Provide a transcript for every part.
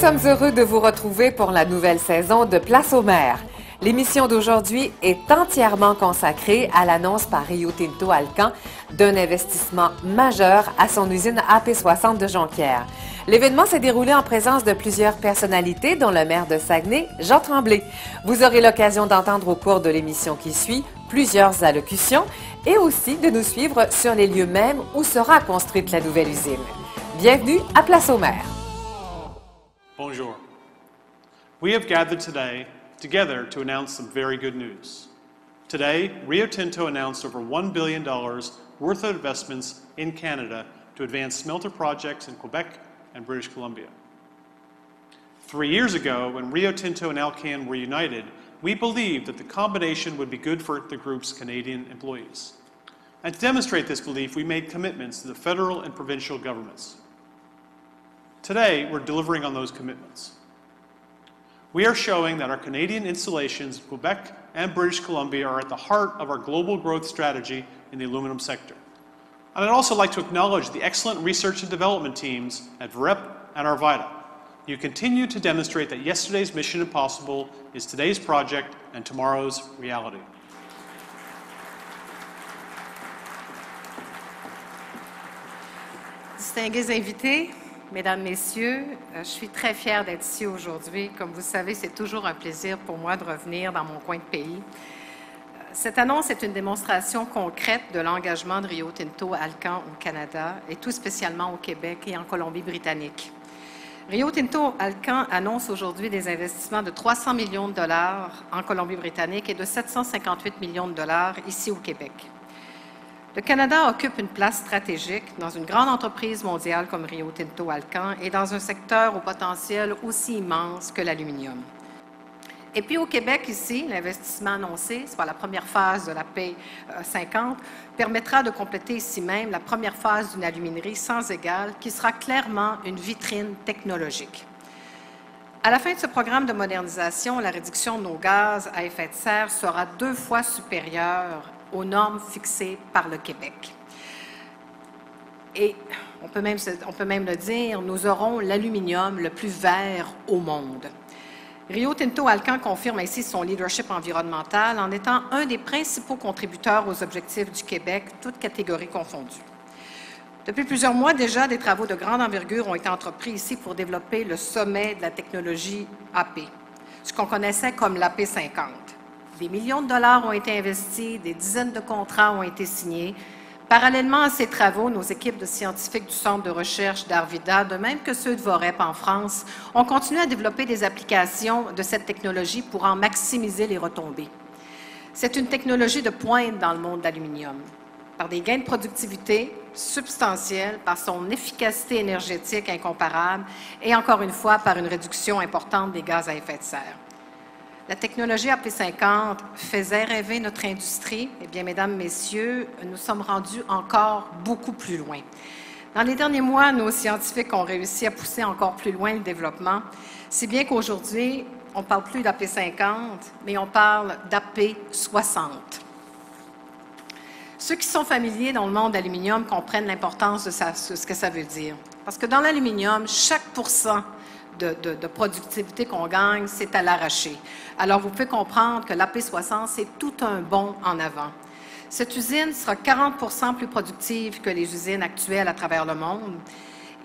sommes heureux de vous retrouver pour la nouvelle saison de Place aux mers. L'émission d'aujourd'hui est entièrement consacrée à l'annonce par Rio Tinto Alcan d'un investissement majeur à son usine AP60 de Jonquière. L'événement s'est déroulé en présence de plusieurs personnalités, dont le maire de Saguenay, Jean Tremblay. Vous aurez l'occasion d'entendre au cours de l'émission qui suit plusieurs allocutions et aussi de nous suivre sur les lieux mêmes où sera construite la nouvelle usine. Bienvenue à Place aux mers. Bonjour. We have gathered together to announce some very good news. Today, Rio Tinto announced over $1 billion worth of investments in Canada to advance smelter projects in Quebec and British Columbia. 3 years ago, when Rio Tinto and Alcan were united, we believed that the combination would be good for the group's Canadian employees. And to demonstrate this belief, we made commitments to the federal and provincial governments. Today, we're delivering on those commitments. We are showing that our Canadian installations in Quebec and British Columbia are at the heart of our global growth strategy in the aluminum sector. And I'd also like to acknowledge the excellent research and development teams at VREP and Arvida. You continue to demonstrate that yesterday's Mission Impossible is today's project and tomorrow's reality. Distingués invités, Mesdames, Messieurs, je suis très fière d'être ici aujourd'hui. Comme vous le savez, c'est toujours un plaisir pour moi de revenir dans mon coin de pays. Cette annonce est une démonstration concrète de l'engagement de Rio Tinto Alcan au Canada et tout spécialement au Québec et en Colombie-Britannique. Rio Tinto Alcan annonce aujourd'hui des investissements de 300 millions de dollars en Colombie-Britannique et de 758 millions de dollars ici au Québec. Le Canada occupe une place stratégique dans une grande entreprise mondiale comme Rio Tinto Alcan et dans un secteur au potentiel aussi immense que l'aluminium. Et puis au Québec, ici, l'investissement annoncé, soit la première phase de la AP50, permettra de compléter ici même la première phase d'une aluminerie sans égale qui sera clairement une vitrine technologique. À la fin de ce programme de modernisation, la réduction de nos gaz à effet de serre sera 2 fois supérieure aux normes fixées par le Québec. Et on peut même le dire, nous aurons l'aluminium le plus vert au monde. Rio Tinto Alcan confirme ainsi son leadership environnemental en étant un des principaux contributeurs aux objectifs du Québec, toutes catégories confondues. Depuis plusieurs mois déjà, des travaux de grande envergure ont été entrepris ici pour développer le sommet de la technologie AP, ce qu'on connaissait comme l'AP50. Des millions de dollars ont été investis, des dizaines de contrats ont été signés. Parallèlement à ces travaux, nos équipes de scientifiques du Centre de recherche d'Arvida, de même que ceux de VOREP en France, ont continué à développer des applications de cette technologie pour en maximiser les retombées. C'est une technologie de pointe dans le monde de l'aluminium, par des gains de productivité substantiels, par son efficacité énergétique incomparable et, encore une fois, par une réduction importante des gaz à effet de serre. La technologie AP50 faisait rêver notre industrie. Eh bien, Mesdames, Messieurs, nous sommes rendus encore beaucoup plus loin. Dans les derniers mois, nos scientifiques ont réussi à pousser encore plus loin le développement, si bien qu'aujourd'hui, on ne parle plus d'AP50, mais on parle d'AP60. Ceux qui sont familiers dans le monde de l'aluminium comprennent l'importance de ce que ça veut dire. Parce que dans l'aluminium, chaque pourcent de productivité qu'on gagne, c'est à l'arraché. Alors, vous pouvez comprendre que l'AP60, c'est tout un bond en avant. Cette usine sera 40% plus productive que les usines actuelles à travers le monde.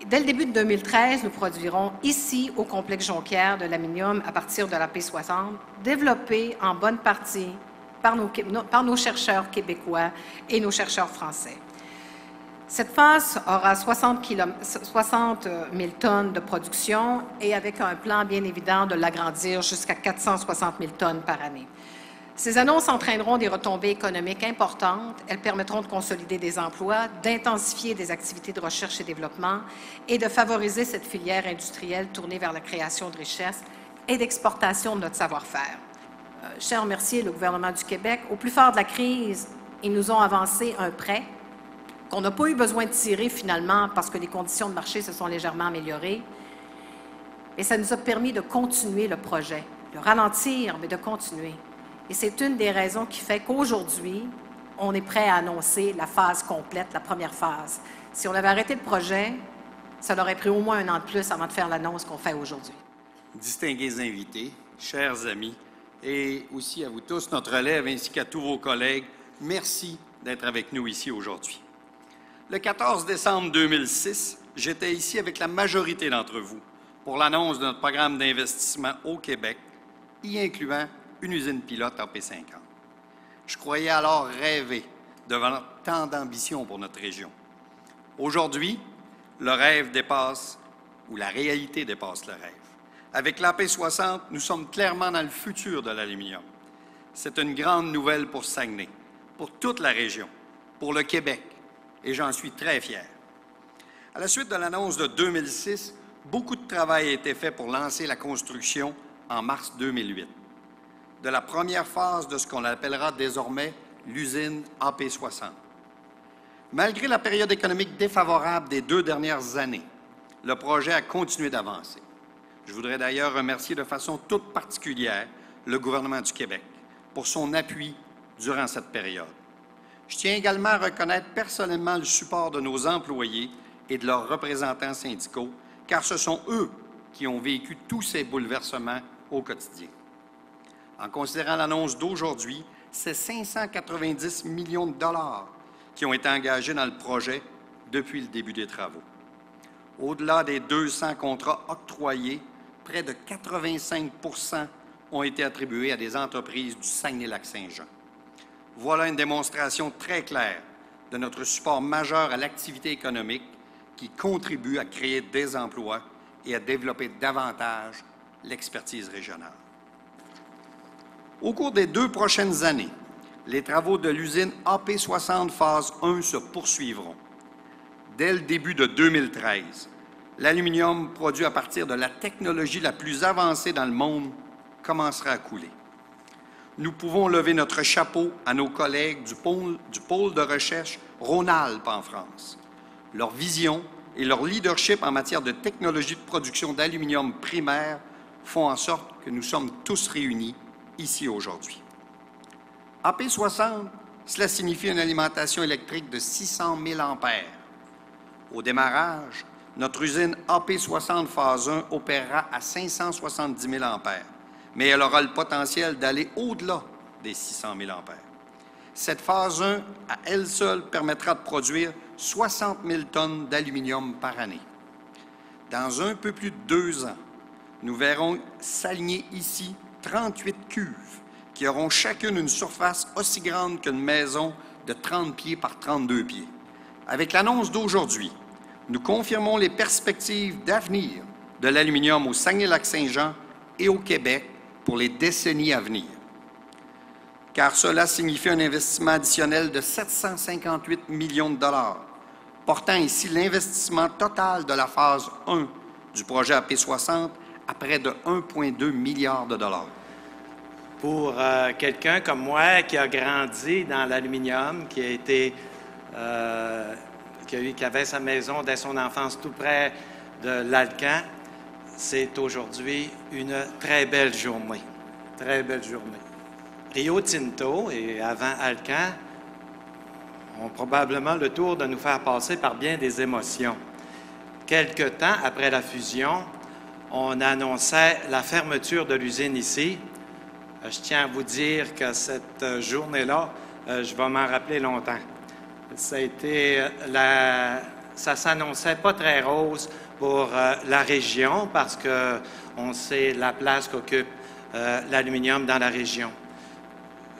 Dès le début de 2013, nous produirons ici, au complexe Jonquière, de l'aluminium à partir de l'AP60, développé en bonne partie par nos chercheurs québécois et nos chercheurs français. Cette phase aura 60 000 tonnes de production et avec un plan bien évident de l'agrandir jusqu'à 460 000 tonnes par année. Ces annonces entraîneront des retombées économiques importantes. Elles permettront de consolider des emplois, d'intensifier des activités de recherche et développement et de favoriser cette filière industrielle tournée vers la création de richesses et d'exportation de notre savoir-faire. Je tiens à remercier le gouvernement du Québec. Au plus fort de la crise, ils nous ont avancé un prêt qu'on n'a pas eu besoin de tirer finalement parce que les conditions de marché se sont légèrement améliorées. Et ça nous a permis de continuer le projet, de ralentir, mais de continuer. Et c'est une des raisons qui fait qu'aujourd'hui, on est prêt à annoncer la phase complète, la première phase. Si on avait arrêté le projet, ça aurait pris au moins 1 an de plus avant de faire l'annonce qu'on fait aujourd'hui. distingués invités, chers amis, et aussi à vous tous, notre relève, ainsi qu'à tous vos collègues, merci d'être avec nous ici aujourd'hui. Le 14 décembre 2006, j'étais ici avec la majorité d'entre vous pour l'annonce de notre programme d'investissement au Québec, y incluant une usine pilote AP50. Je croyais alors rêver devant tant d'ambition pour notre région. Aujourd'hui, le rêve dépasse, ou la réalité dépasse le rêve. Avec l'AP60, nous sommes clairement dans le futur de l'aluminium. C'est une grande nouvelle pour Saguenay, pour toute la région, pour le Québec, et j'en suis très fier. À la suite de l'annonce de 2006, beaucoup de travail a été fait pour lancer la construction en mars 2008, de la première phase de ce qu'on appellera désormais l'usine AP60. Malgré la période économique défavorable des 2 dernières années, le projet a continué d'avancer. Je voudrais d'ailleurs remercier de façon toute particulière le gouvernement du Québec pour son appui durant cette période. Je tiens également à reconnaître personnellement le support de nos employés et de leurs représentants syndicaux, car ce sont eux qui ont vécu tous ces bouleversements au quotidien. En considérant l'annonce d'aujourd'hui, c'est 590 millions de dollars qui ont été engagés dans le projet depuis le début des travaux. Au-delà des 200 contrats octroyés, près de 85 % ont été attribués à des entreprises du Saguenay-Lac-Saint-Jean. Voilà une démonstration très claire de notre support majeur à l'activité économique qui contribue à créer des emplois et à développer davantage l'expertise régionale. Au cours des 2 prochaines années, les travaux de l'usine AP60 phase 1 se poursuivront. Dès le début de 2013, l'aluminium produit à partir de la technologie la plus avancée dans le monde commencera à couler. Nous pouvons lever notre chapeau à nos collègues du pôle de recherche Rhône-Alpes en France. Leur vision et leur leadership en matière de technologie de production d'aluminium primaire font en sorte que nous sommes tous réunis ici aujourd'hui. AP60, cela signifie une alimentation électrique de 600 000 ampères. Au démarrage, notre usine AP60 phase 1 opérera à 570 000 ampères, mais elle aura le potentiel d'aller au-delà des 600 000 ampères. Cette phase 1, à elle seule, permettra de produire 60 000 tonnes d'aluminium par année. Dans un peu plus de 2 ans, nous verrons s'aligner ici 38 cuves qui auront chacune une surface aussi grande qu'une maison de 30 pieds par 32 pieds. Avec l'annonce d'aujourd'hui, nous confirmons les perspectives d'avenir de l'aluminium au Saguenay-Lac-Saint-Jean et au Québec pour les décennies à venir. Car cela signifie un investissement additionnel de 758 millions de dollars, portant ici l'investissement total de la phase 1 du projet AP60 à près de 1,2 milliard de dollars. Pour quelqu'un comme moi qui a grandi dans l'aluminium, qui avait sa maison dès son enfance tout près de l'Alcan, c'est aujourd'hui une très belle journée. Très belle journée. Rio Tinto et avant Alcan ont probablement le tour de nous faire passer par bien des émotions. Quelque temps après la fusion, on annonçait la fermeture de l'usine ici. Je tiens à vous dire que cette journée-là, je vais m'en rappeler longtemps. Ça s'annonçait pas très rose pour la région parce qu'on sait la place qu'occupe l'aluminium dans la région.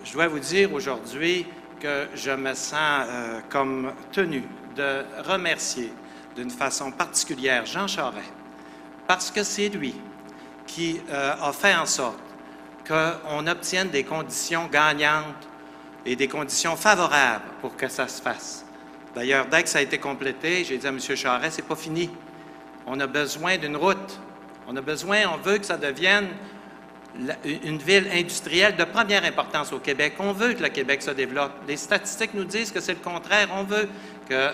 Je dois vous dire aujourd'hui que je me sens comme tenu de remercier d'une façon particulière Jean Charest parce que c'est lui qui a fait en sorte qu'on obtienne des conditions gagnantes et des conditions favorables pour que ça se fasse. D'ailleurs, dès que ça a été complété, j'ai dit à M. Charest, c'est pas fini. On a besoin d'une route. On veut que ça devienne une ville industrielle de première importance au Québec. On veut que le Québec se développe. Les statistiques nous disent que c'est le contraire. On veut que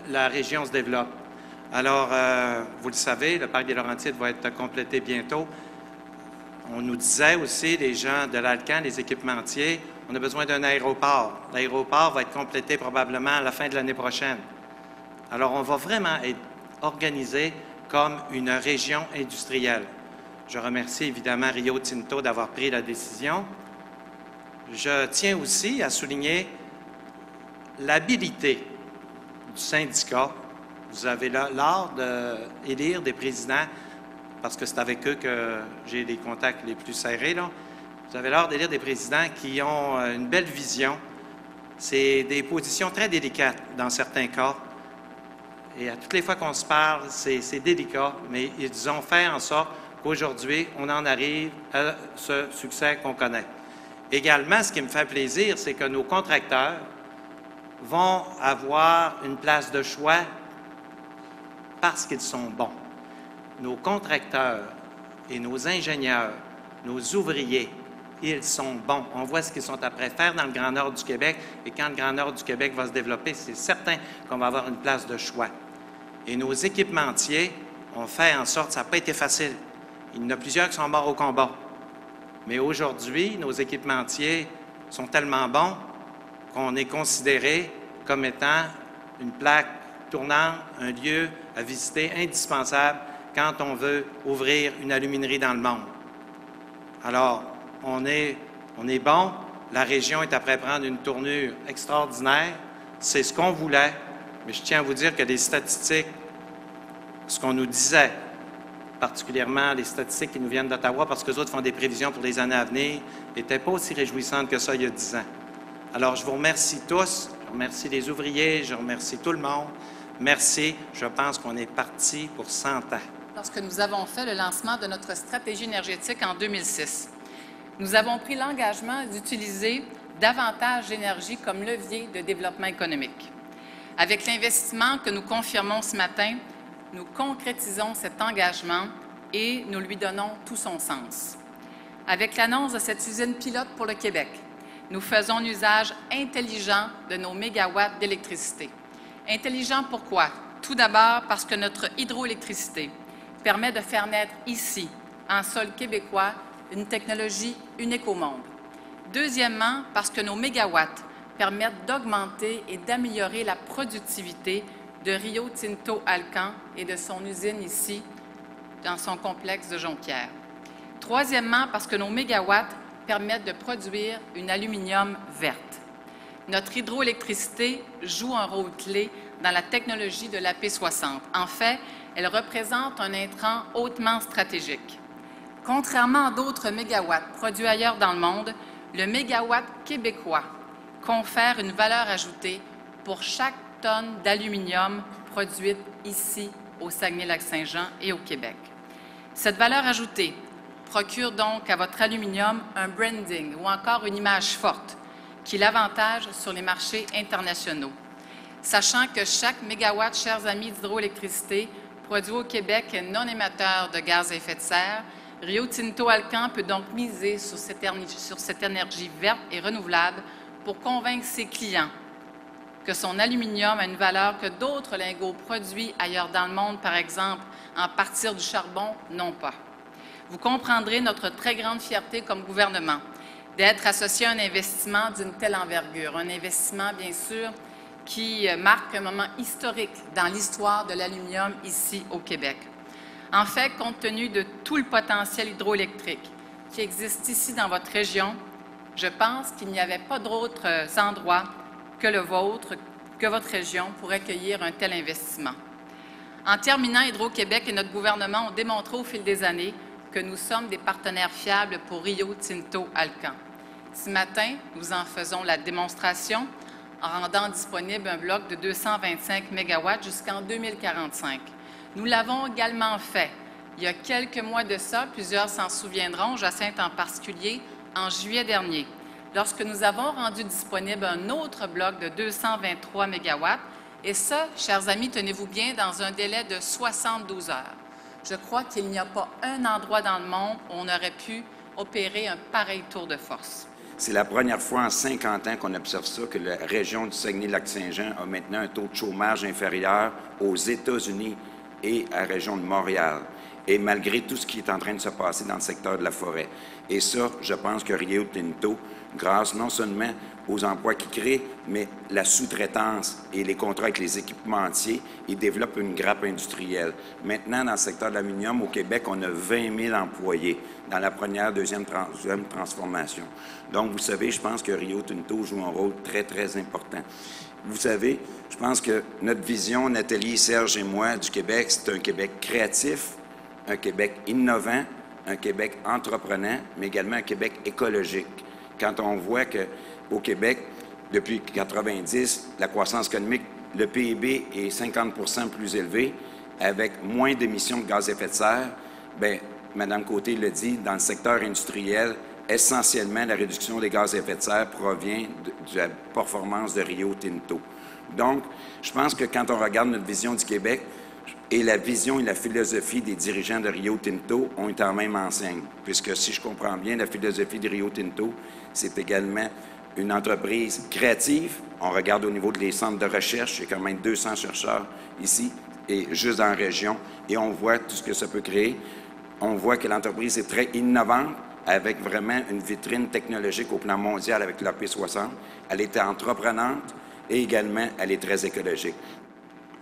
la région se développe. Alors, vous le savez, le parc des Laurentides va être complété bientôt. On nous disait aussi, les gens de l'Alcan, les équipementiers, on a besoin d'un aéroport. L'aéroport va être complété probablement à la fin de l'année prochaine. Alors, on va vraiment être organisé comme une région industrielle. Je remercie évidemment Rio Tinto d'avoir pris la décision. Je tiens aussi à souligner l'habilité du syndicat. Vous avez l'art d'élire des présidents, parce que c'est avec eux que j'ai des contacts les plus serrés, là. Vous avez l'art d'élire des présidents qui ont une belle vision. C'est des positions très délicates dans certains cas. Et à toutes les fois qu'on se parle, c'est délicat, mais ils ont fait en sorte qu'aujourd'hui, on en arrive à ce succès qu'on connaît. Également, ce qui me fait plaisir, c'est que nos contracteurs vont avoir une place de choix parce qu'ils sont bons. Nos contracteurs et nos ingénieurs, nos ouvriers, ils sont bons. On voit ce qu'ils sont après faire dans le Grand Nord du Québec, et quand le Grand Nord du Québec va se développer, c'est certain qu'on va avoir une place de choix. Et nos équipementiers ont fait en sorte, ça n'a pas été facile. Il y en a plusieurs qui sont morts au combat. Mais aujourd'hui, nos équipementiers sont tellement bons qu'on est considéré comme étant une plaque tournante, un lieu à visiter indispensable quand on veut ouvrir une aluminerie dans le monde. Alors, on est bon. La région est après prendre une tournure extraordinaire. C'est ce qu'on voulait. Mais je tiens à vous dire que les statistiques, ce qu'on nous disait, particulièrement les statistiques qui nous viennent d'Ottawa, parce qu'eux autres font des prévisions pour les années à venir, n'étaient pas aussi réjouissantes que ça il y a 10 ans. Alors, je vous remercie tous. Je remercie les ouvriers. Je remercie tout le monde. Merci. Je pense qu'on est parti pour 100 ans. Lorsque nous avons fait le lancement de notre stratégie énergétique en 2006, nous avons pris l'engagement d'utiliser davantage d'énergie comme levier de développement économique. Avec l'investissement que nous confirmons ce matin, nous concrétisons cet engagement et nous lui donnons tout son sens. Avec l'annonce de cette usine pilote pour le Québec, nous faisons un usage intelligent de nos mégawatts d'électricité. Intelligent pourquoi? Tout d'abord parce que notre hydroélectricité permet de faire naître ici, en sol québécois, une technologie unique au monde. Deuxièmement, parce que nos mégawatts permettent d'augmenter et d'améliorer la productivité de Rio Tinto Alcan et de son usine ici, dans son complexe de Jonquière. Troisièmement, parce que nos mégawatts permettent de produire une aluminium verte. Notre hydroélectricité joue un rôle clé dans la technologie de l'AP60. En fait, elle représente un intrant hautement stratégique. Contrairement à d'autres mégawatts produits ailleurs dans le monde, le mégawatt québécois confère une valeur ajoutée pour chaque tonne d'aluminium produite ici au Saguenay-Lac-Saint-Jean et au Québec. Cette valeur ajoutée procure donc à votre aluminium un branding ou encore une image forte qui l'avantage sur les marchés internationaux. Sachant que chaque mégawatt, chers amis d'hydroélectricité, produit au Québec est non émetteur de gaz à effet de serre, Rio Tinto Alcan peut donc miser sur cette énergie verte et renouvelable pour convaincre ses clients que son aluminium a une valeur que d'autres lingots produits ailleurs dans le monde, par exemple, en partir du charbon, n'ont pas. Vous comprendrez notre très grande fierté comme gouvernement d'être associé à un investissement d'une telle envergure, un investissement, bien sûr, qui marque un moment historique dans l'histoire de l'aluminium ici au Québec. En fait, compte tenu de tout le potentiel hydroélectrique qui existe ici dans votre région, je pense qu'il n'y avait pas d'autres endroits que le vôtre, que votre région, pour accueillir un tel investissement. En terminant, Hydro-Québec et notre gouvernement ont démontré au fil des années que nous sommes des partenaires fiables pour Rio Tinto Alcan. Ce matin, nous en faisons la démonstration en rendant disponible un bloc de 225 MW jusqu'en 2045. Nous l'avons également fait il y a quelques mois de ça, plusieurs s'en souviendront, Jacinthe en particulier, en juillet dernier, lorsque nous avons rendu disponible un autre bloc de 223 MW, et ça, chers amis, tenez-vous bien, dans un délai de 72 heures. Je crois qu'il n'y a pas un endroit dans le monde où on aurait pu opérer un pareil tour de force. C'est la première fois en 50 ans qu'on observe ça, que la région du Saguenay-Lac-Saint-Jean a maintenant un taux de chômage inférieur aux États-Unis et à la région de Montréal, et malgré tout ce qui est en train de se passer dans le secteur de la forêt. Et ça, je pense que Rio Tinto, grâce non seulement aux emplois qu'ils créent, mais la sous-traitance et les contrats avec les équipementiers, ils développent une grappe industrielle. Maintenant, dans le secteur de l'aluminium, au Québec, on a 20 000 employés dans la première, deuxième transformation. Donc, vous savez, je pense que Rio Tinto joue un rôle très, très important. Vous savez, je pense que notre vision, Nathalie, Serge et moi, du Québec, c'est un Québec créatif, un Québec innovant, un Québec entreprenant, mais également un Québec écologique. Quand on voit qu'au Québec, depuis 1990, la croissance économique, le PIB est 50 % plus élevé, avec moins d'émissions de gaz à effet de serre, bien, Mme Côté l'a dit, dans le secteur industriel, essentiellement, la réduction des gaz à effet de serre provient de la performance de Rio Tinto. Donc, je pense que quand on regarde notre vision du Québec, et la vision et la philosophie des dirigeants de Rio Tinto ont été en même enseigne, puisque si je comprends bien, la philosophie de Rio Tinto, c'est également une entreprise créative. On regarde au niveau des centres de recherche, il y a quand même 200 chercheurs ici, et juste dans la région, et on voit tout ce que ça peut créer. On voit que l'entreprise est très innovante, avec vraiment une vitrine technologique au plan mondial avec l'AP60. Elle est entreprenante et également, elle est très écologique.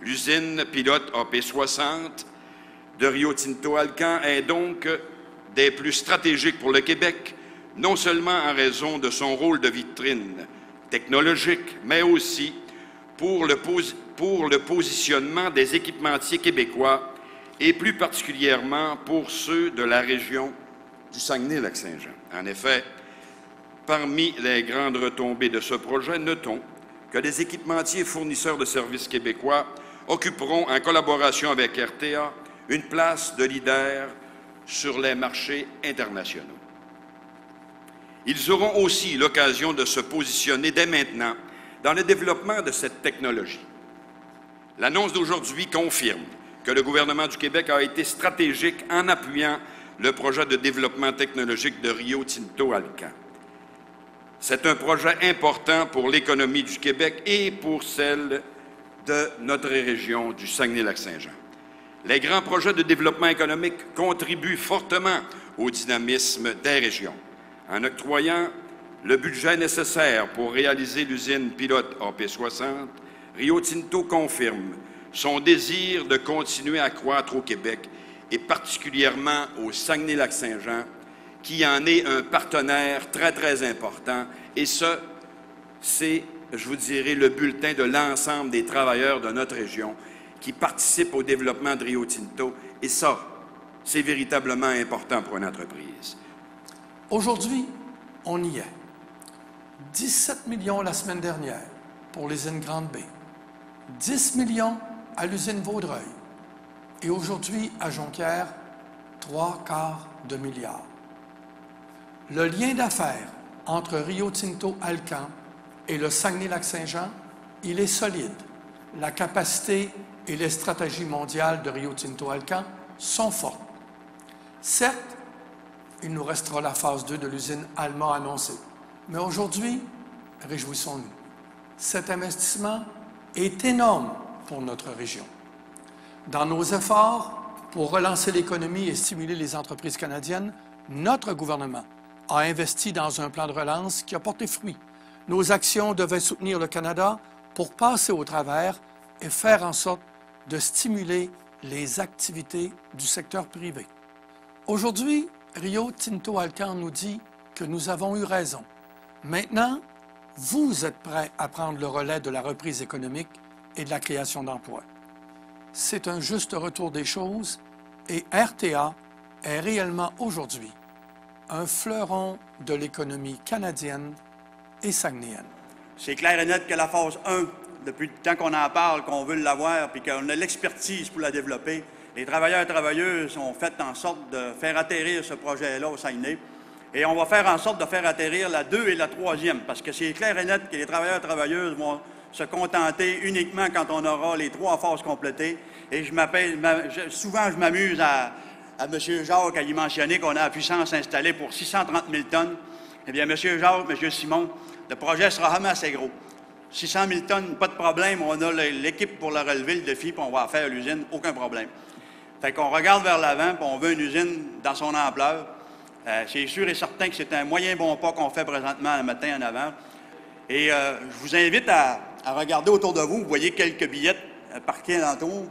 L'usine pilote AP60 de Rio Tinto Alcan est donc des plus stratégiques pour le Québec, non seulement en raison de son rôle de vitrine technologique, mais aussi pour le positionnement des équipementiers québécois et plus particulièrement pour ceux de la région du Saguenay-Lac-Saint-Jean. En effet, parmi les grandes retombées de ce projet, notons que les équipementiers fournisseurs de services québécois occuperont, en collaboration avec RTA, une place de leader sur les marchés internationaux. Ils auront aussi l'occasion de se positionner dès maintenant dans le développement de cette technologie. L'annonce d'aujourd'hui confirme que le gouvernement du Québec a été stratégique en appuyant le projet de développement technologique de Rio Tinto Alcan. C'est un projet important pour l'économie du Québec et pour celle de notre région du Saguenay-Lac-Saint-Jean. Les grands projets de développement économique contribuent fortement au dynamisme des régions. En octroyant le budget nécessaire pour réaliser l'usine pilote AP60, Rio Tinto confirme son désir de continuer à croître au Québec et particulièrement au Saguenay-Lac-Saint-Jean, qui en est un partenaire très, très important. Et ça, c'est, je vous dirais, le bulletin de l'ensemble des travailleurs de notre région qui participent au développement de Rio Tinto. Et ça, c'est véritablement important pour une entreprise. Aujourd'hui, on y est. 17 millions la semaine dernière pour l'usine Grande-Bay. 10 millions à l'usine Vaudreuil. Et aujourd'hui, à Jonquière, 3/4 milliard. Le lien d'affaires entre Rio Tinto Alcan et le Saguenay-Lac-Saint-Jean, il est solide. La capacité et les stratégies mondiales de Rio Tinto Alcan sont fortes. Certes, il nous restera la phase 2 de l'usine Alma annoncée. Mais aujourd'hui, réjouissons-nous. Cet investissement est énorme pour notre région. Dans nos efforts pour relancer l'économie et stimuler les entreprises canadiennes, notre gouvernement a investi dans un plan de relance qui a porté fruit. Nos actions devaient soutenir le Canada pour passer au travers et faire en sorte de stimuler les activités du secteur privé. Aujourd'hui, Rio Tinto Alcan nous dit que nous avons eu raison. Maintenant, vous êtes prêts à prendre le relais de la reprise économique et de la création d'emplois. C'est un juste retour des choses et RTA est réellement aujourd'hui un fleuron de l'économie canadienne et saguenéenne. C'est clair et net que la phase 1, depuis le temps qu'on en parle, qu'on veut l'avoir, puis qu'on a l'expertise pour la développer, les travailleurs et travailleuses ont fait en sorte de faire atterrir ce projet-là au Saguenay. Et on va faire en sorte de faire atterrir la 2 et la 3e, parce que c'est clair et net que les travailleurs et travailleuses vont se contenter uniquement quand on aura les 3 phases complétées. Et souvent, je m'amuse à M. Jacques à y mentionner qu'on a la puissance installée pour 630 000 tonnes. Eh bien, M. Jacques, M. Simon, le projet sera vraiment assez gros. 600 000 tonnes, pas de problème, on a l'équipe pour le relever, le défi, puis on va faire l'usine, aucun problème. Fait qu'on regarde vers l'avant, puis on veut une usine dans son ampleur. C'est sûr et certain que c'est un moyen bon pas qu'on fait présentement le matin en avant. Et je vous invite à regarder autour de vous. Vous voyez quelques billettes parquées alentour.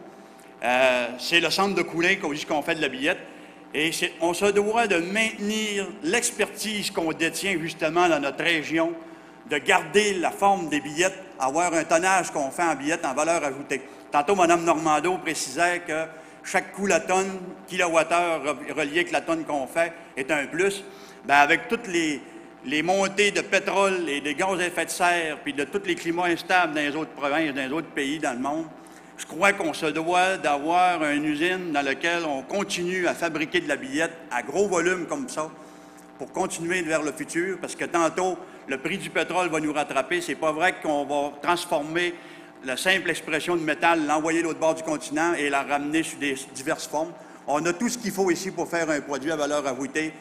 C'est le centre de coulée qu'on fait de la billette. Et on se doit de maintenir l'expertise qu'on détient justement dans notre région, de garder la forme des billettes, avoir un tonnage qu'on fait en billettes en valeur ajoutée. Tantôt, Mme Normando précisait que chaque coût la tonne, kilowattheure relié avec la tonne qu'on fait, est un plus. Bien, avec toutes les montées de pétrole et de gaz à effet de serre, puis de tous les climats instables dans les autres provinces, dans les autres pays dans le monde, je crois qu'on se doit d'avoir une usine dans laquelle on continue à fabriquer de la billette à gros volume comme ça, pour continuer vers le futur, parce que tantôt, le prix du pétrole va nous rattraper. C'est pas vrai qu'on va transformer la simple expression de métal, l'envoyer de l'autre bord du continent et la ramener sous des diverses formes. On a tout ce qu'il faut ici pour faire un produit à valeur ajoutée,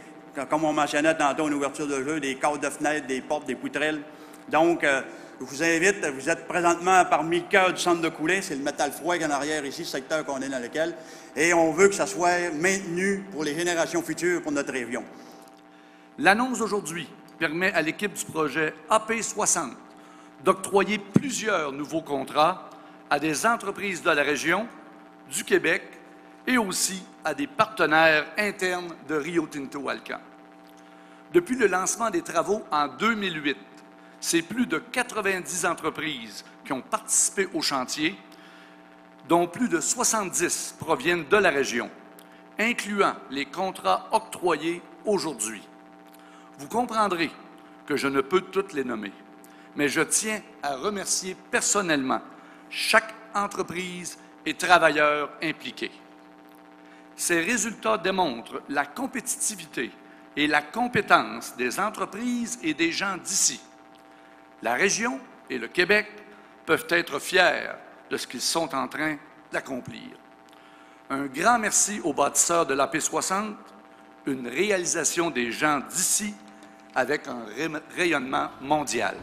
comme on mentionnait tantôt en ouverture de jeu, des cadres de fenêtres, des portes, des poutrelles. Donc, je vous invite, vous êtes présentement parmi le cœur du centre de coulée, c'est le métal froid qui est en arrière ici, le secteur qu'on est dans lequel, et on veut que ça soit maintenu pour les générations futures, pour notre région. L'annonce d'aujourd'hui permet à l'équipe du projet AP60 d'octroyer plusieurs nouveaux contrats à des entreprises de la région, du Québec et aussi à des partenaires internes de Rio Tinto Alcan. Depuis le lancement des travaux en 2008, c'est plus de 90 entreprises qui ont participé au chantier, dont plus de 70 proviennent de la région, incluant les contrats octroyés aujourd'hui. Vous comprendrez que je ne peux toutes les nommer, mais je tiens à remercier personnellement chaque entreprise et travailleur impliqué. Ces résultats démontrent la compétitivité et la compétence des entreprises et des gens d'ici. La région et le Québec peuvent être fiers de ce qu'ils sont en train d'accomplir. Un grand merci aux bâtisseurs de l'AP60, une réalisation des gens d'ici avec un rayonnement mondial.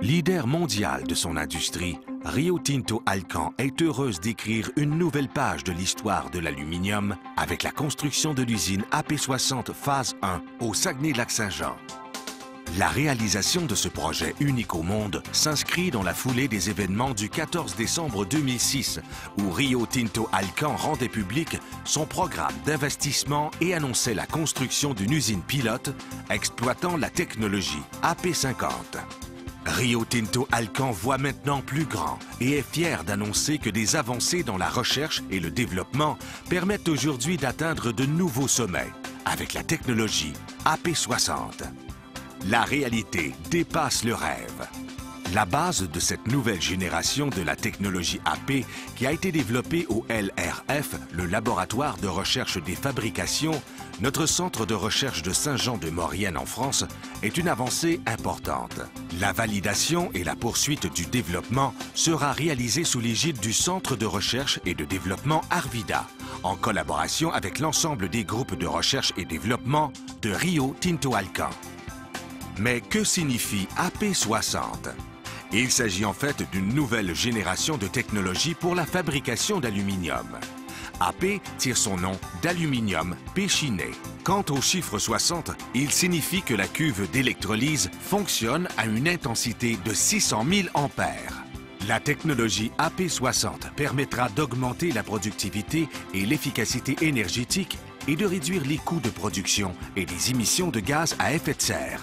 Leader mondial de son industrie, Rio Tinto Alcan est heureuse d'écrire une nouvelle page de l'histoire de l'aluminium avec la construction de l'usine AP60 phase 1 au Saguenay-Lac-Saint-Jean. La réalisation de ce projet unique au monde s'inscrit dans la foulée des événements du 14 décembre 2006 où Rio Tinto Alcan rendait public son programme d'investissement et annonçait la construction d'une usine pilote exploitant la technologie AP50. Rio Tinto Alcan voit maintenant plus grand et est fier d'annoncer que des avancées dans la recherche et le développement permettent aujourd'hui d'atteindre de nouveaux sommets avec la technologie AP60. La réalité dépasse le rêve. La base de cette nouvelle génération de la technologie AP qui a été développée au LRF, le laboratoire de recherche des fabrications, notre centre de recherche de Saint-Jean-de-Maurienne en France, est une avancée importante. La validation et la poursuite du développement sera réalisée sous l'égide du Centre de recherche et de développement Arvida, en collaboration avec l'ensemble des groupes de recherche et développement de Rio Tinto Alcan. Mais que signifie AP60? Il s'agit en fait d'une nouvelle génération de technologies pour la fabrication d'aluminium. AP tire son nom d'aluminium péchiné. Quant au chiffre 60, il signifie que la cuve d'électrolyse fonctionne à une intensité de 600 000 ampères. La technologie AP60 permettra d'augmenter la productivité et l'efficacité énergétique et de réduire les coûts de production et les émissions de gaz à effet de serre.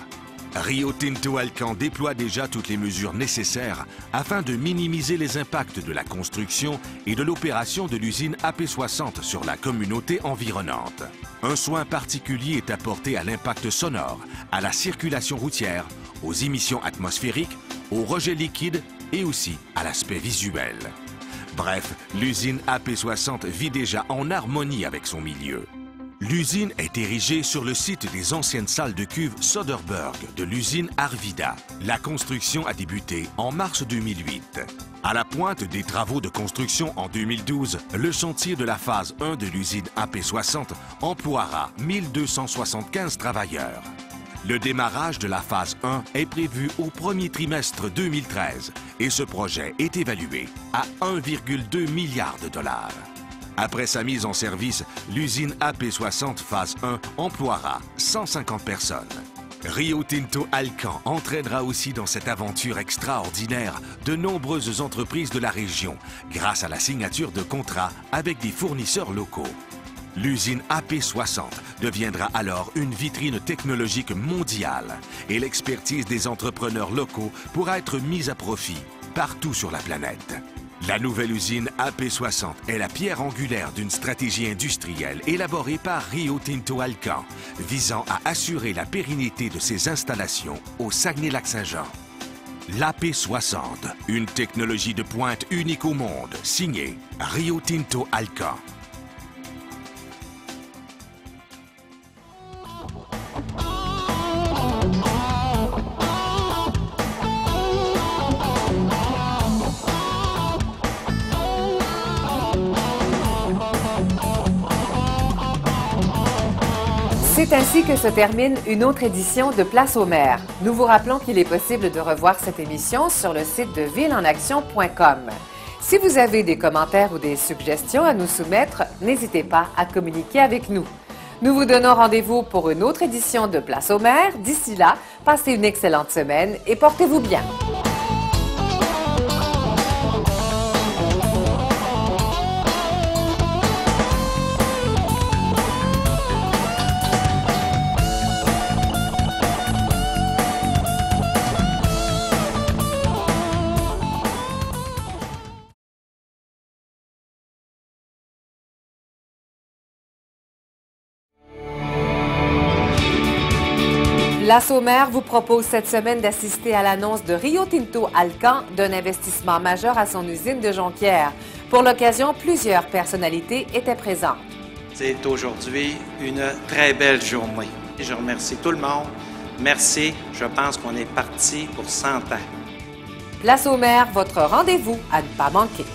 Rio Tinto Alcan déploie déjà toutes les mesures nécessaires afin de minimiser les impacts de la construction et de l'opération de l'usine AP60 sur la communauté environnante. Un soin particulier est apporté à l'impact sonore, à la circulation routière, aux émissions atmosphériques, aux rejets liquides et aussi à l'aspect visuel. Bref, l'usine AP60 vit déjà en harmonie avec son milieu. L'usine est érigée sur le site des anciennes salles de cuve Söderberg de l'usine Arvida. La construction a débuté en mars 2008. À la pointe des travaux de construction en 2012, le chantier de la phase 1 de l'usine AP60 emploiera 1275 travailleurs. Le démarrage de la phase 1 est prévu au premier trimestre 2013 et ce projet est évalué à 1,2 milliard de dollars. Après sa mise en service, l'usine AP60 phase 1 emploiera 150 personnes. Rio Tinto Alcan entraînera aussi dans cette aventure extraordinaire de nombreuses entreprises de la région grâce à la signature de contrats avec des fournisseurs locaux. L'usine AP60 deviendra alors une vitrine technologique mondiale et l'expertise des entrepreneurs locaux pourra être mise à profit partout sur la planète. La nouvelle usine AP60 est la pierre angulaire d'une stratégie industrielle élaborée par Rio Tinto Alcan, visant à assurer la pérennité de ses installations au Saguenay-Lac-Saint-Jean. L'AP60, une technologie de pointe unique au monde, signée Rio Tinto Alcan. C'est ainsi que se termine une autre édition de Place aux maires. Nous vous rappelons qu'il est possible de revoir cette émission sur le site de villeenaction.com. Si vous avez des commentaires ou des suggestions à nous soumettre, n'hésitez pas à communiquer avec nous. Nous vous donnons rendez-vous pour une autre édition de Place aux maires. D'ici là, passez une excellente semaine et portez-vous bien. Place aux maires vous propose cette semaine d'assister à l'annonce de Rio Tinto Alcan d'un investissement majeur à son usine de Jonquière. Pour l'occasion, plusieurs personnalités étaient présentes. C'est aujourd'hui une très belle journée. Je remercie tout le monde. Merci. Je pense qu'on est parti pour 100 ans. Place aux maires, votre rendez-vous à ne pas manquer.